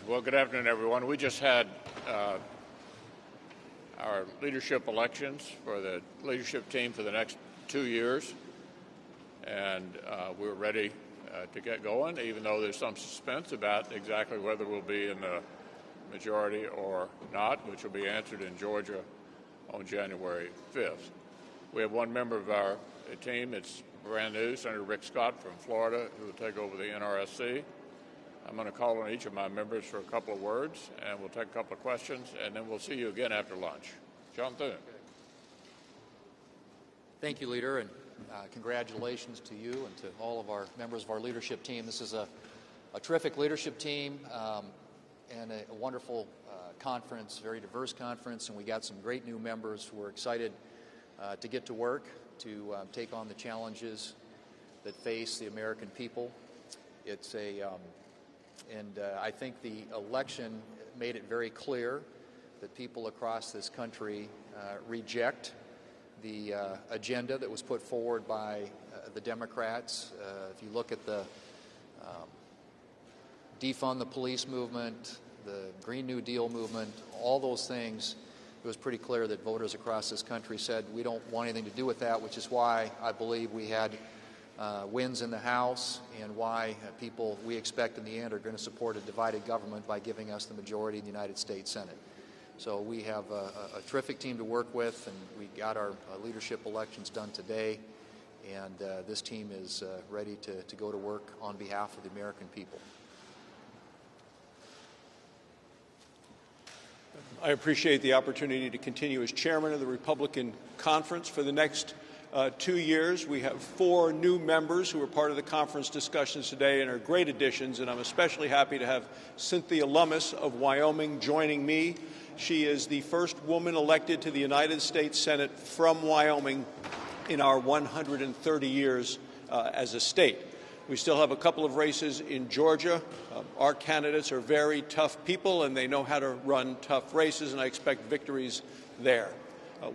Well, good afternoon, everyone. We just had our leadership elections for the leadership team for the next 2 years, and we're ready to get going, even though there's some suspense about exactly whether we'll be in the majority or not, which will be answered in Georgia on January 5th. We have one member of our team that's brand new, Senator Rick Scott from Florida, who will take over the NRSC. I'm going to call on each of my members for a couple of words, and we'll take a couple of questions, and then we'll see you again after lunch. John Thune. Thank you, Leader, and congratulations to you and to all of our members of our leadership team. This is a terrific leadership team and a wonderful conference, very diverse conference, and we got some great new members who are excited to get to work, to take on the challenges that face the American people. It's I think the election made it very clear that people across this country reject the agenda that was put forward by the Democrats. If you look at the defund the police movement, the Green New Deal movement, all those things, it was pretty clear that voters across this country said we don't want anything to do with that, which is why I believe we had wins in the House and why people we expect in the end are going to support a divided government by giving us the majority in the United States Senate. So we have a terrific team to work with, and we got our leadership elections done today, and this team is ready to go to work on behalf of the American people. I appreciate the opportunity to continue as chairman of the Republican Conference for the next 2 years. We have 4 new members who are part of the conference discussions today and are great additions, and I'm especially happy to have Cynthia Lummis of Wyoming joining me. She is the first woman elected to the United States Senate from Wyoming in our 130 years as a state. We still have a couple of races in Georgia. Our candidates are very tough people, and they know how to run tough races, and I expect victories there.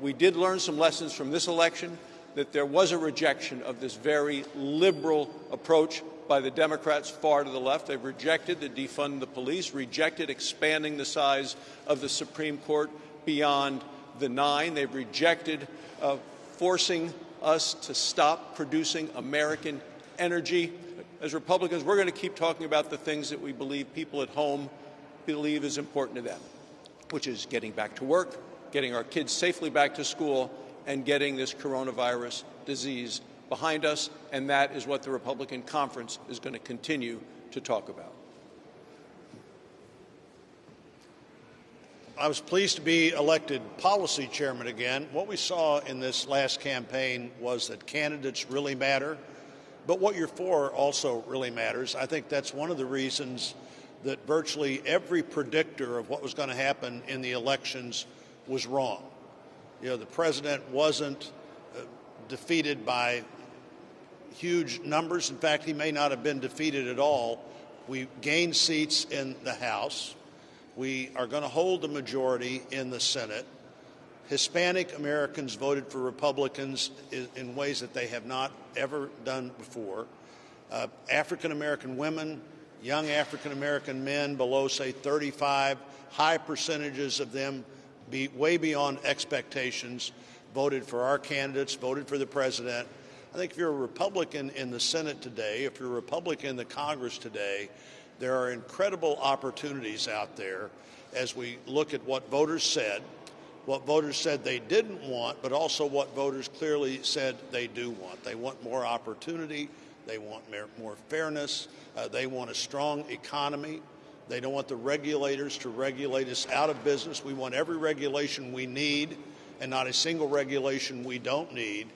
We did learn some lessons from this election, that there was a rejection of this very liberal approach by the Democrats far to the left. They've rejected the defund the police, rejected expanding the size of the Supreme Court beyond the 9. They've rejected forcing us to stop producing American energy. As Republicans, we're going to keep talking about the things that we believe people at home believe is important to them, which is getting back to work, getting our kids safely back to school, and getting this coronavirus disease behind us, and that is what the Republican Conference is going to continue to talk about. I was pleased to be elected policy chairman again. What we saw in this last campaign was that candidates really matter, but what you're for also really matters. I think that's one of the reasons that virtually every predictor of what was going to happen in the elections was wrong. You know, the president wasn't defeated by huge numbers. In fact, he may not have been defeated at all. We gained seats in the House. We are going to hold the majority in the Senate. Hispanic Americans voted for Republicans in ways that they have not ever done before. African American women, young African American men below, say, 35, high percentages of them way beyond expectations, voted for our candidates, voted for the president. I think if you're a Republican in the Senate today, if you're a Republican in the Congress today, there are incredible opportunities out there as we look at what voters said they didn't want, but also what voters clearly said they do want. They want more opportunity. They want more fairness. They want a strong economy. They don't want the regulators to regulate us out of business. We want every regulation we need and not a single regulation we don't need.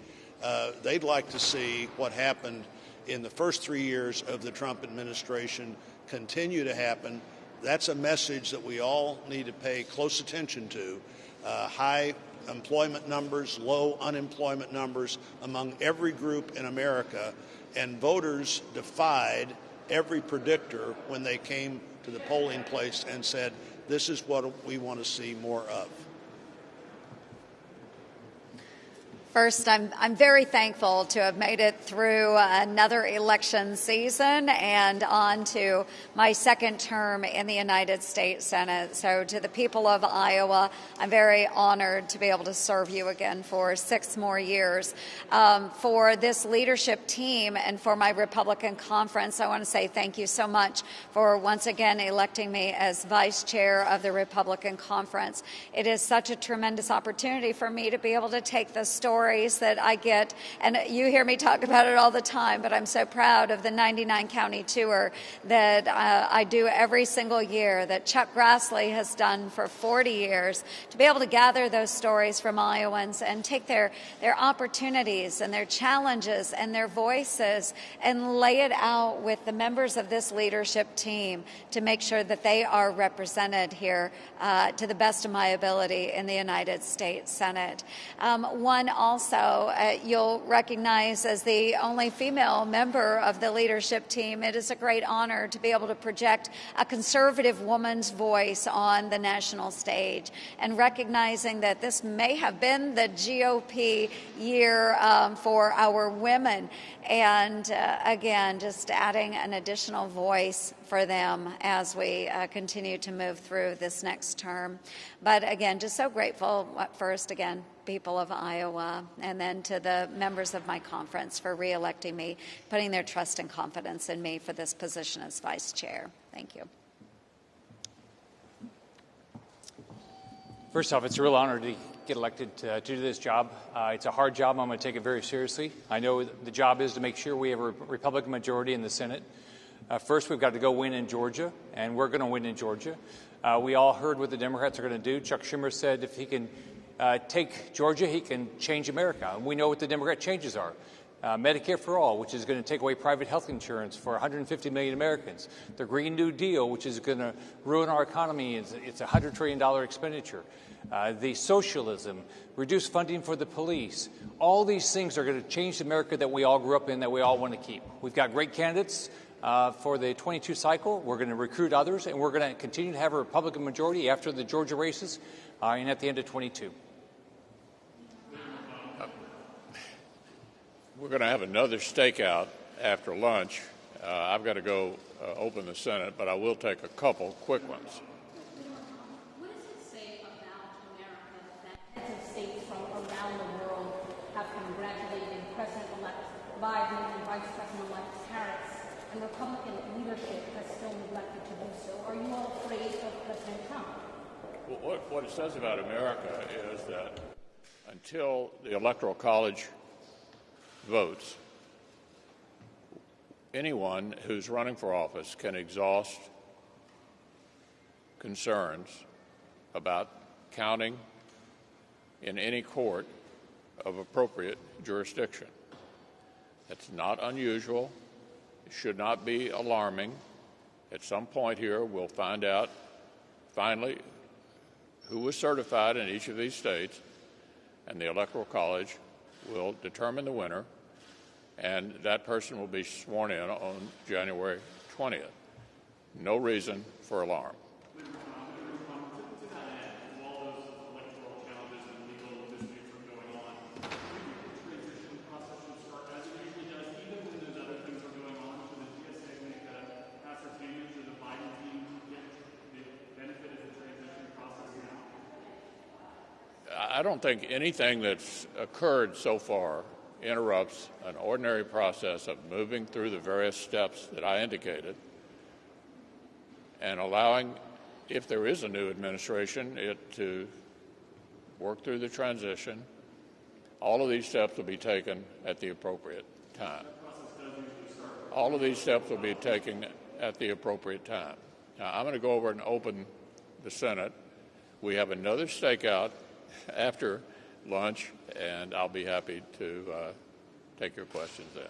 They'd like to see what happened in the first 3 years of the Trump administration continue to happen. That's a message that we all need to pay close attention to. High employment numbers, low unemployment numbers among every group in America, and voters defied every predictor when they came to the polling place and said, this is what we want to see more of. First, I'm very thankful to have made it through another election season and on to my second term in the United States Senate. So to the people of Iowa, I'm very honored to be able to serve you again for 6 more years. For this leadership team and for my Republican conference, I want to say thank you so much for once again electing me as vice chair of the Republican conference. It is such a tremendous opportunity for me to be able to take the stories that I get, and you hear me talk about it all the time, but I'm so proud of the 99 county tour that I do every single year, that Chuck Grassley has done for 40 years, to be able to gather those stories from Iowans and take their opportunities and their challenges and their voices and lay it out with the members of this leadership team to make sure that they are represented here to the best of my ability in the United States Senate. One also, you'll recognize as the only female member of the leadership team, it is a great honor to be able to project a conservative woman's voice on the national stage, and recognizing that this may have been the GOP year for our women, and again, just adding an additional voice for them as we continue to move through this next term. But again, just so grateful, first, again, people of Iowa, and then to the members of my conference for re-electing me, putting their trust and confidence in me for this position as vice chair. Thank you. First off, it's a real honor to get elected to do this job. It's a hard job. I'm going to take it very seriously. I know the job is to make sure we have a Republican majority in the Senate. First, we've got to go win in Georgia, and we're going to win in Georgia. We all heard what the Democrats are going to do. Chuck Schumer said if he can take Georgia, he can change America. And we know what the Democrat changes are. Medicare for all, which is going to take away private health insurance for 150 million Americans. The Green New Deal, which is going to ruin our economy. It's a $100 trillion expenditure. The socialism, reduce funding for the police. All these things are going to change the America that we all grew up in, that we all want to keep. We've got great candidates. For the 22 cycle, we're going to recruit others, and we're going to continue to have a Republican majority after the Georgia races and at the end of 22. We're going to have another stakeout after lunch. I've got to go open the Senate, but I will take a couple quick ones. What does it say about America that heads of state from around the world have congratulated President-elect Biden and Vice President-elect Harris, and Republican leadership has still neglected to do so? Are you all afraid of President Trump? Well, what it says about America is that until the Electoral College votes, anyone who's running for office can exhaust concerns about counting in any court of appropriate jurisdiction. That's not unusual. It should not be alarming. At some point here, we'll find out finally who was certified in each of these states, and the Electoral College will determine the winner, and that person will be sworn in on January 20th. No reason for alarm. I don't think anything that's occurred so far interrupts an ordinary process of moving through the various steps that I indicated and allowing, if there is a new administration, it to work through the transition. All of these steps will be taken at the appropriate time. All of these steps will be taken at the appropriate time. Now, I'm going to go over and open the Senate. We have another stakeout after lunch, and I'll be happy to take your questions then.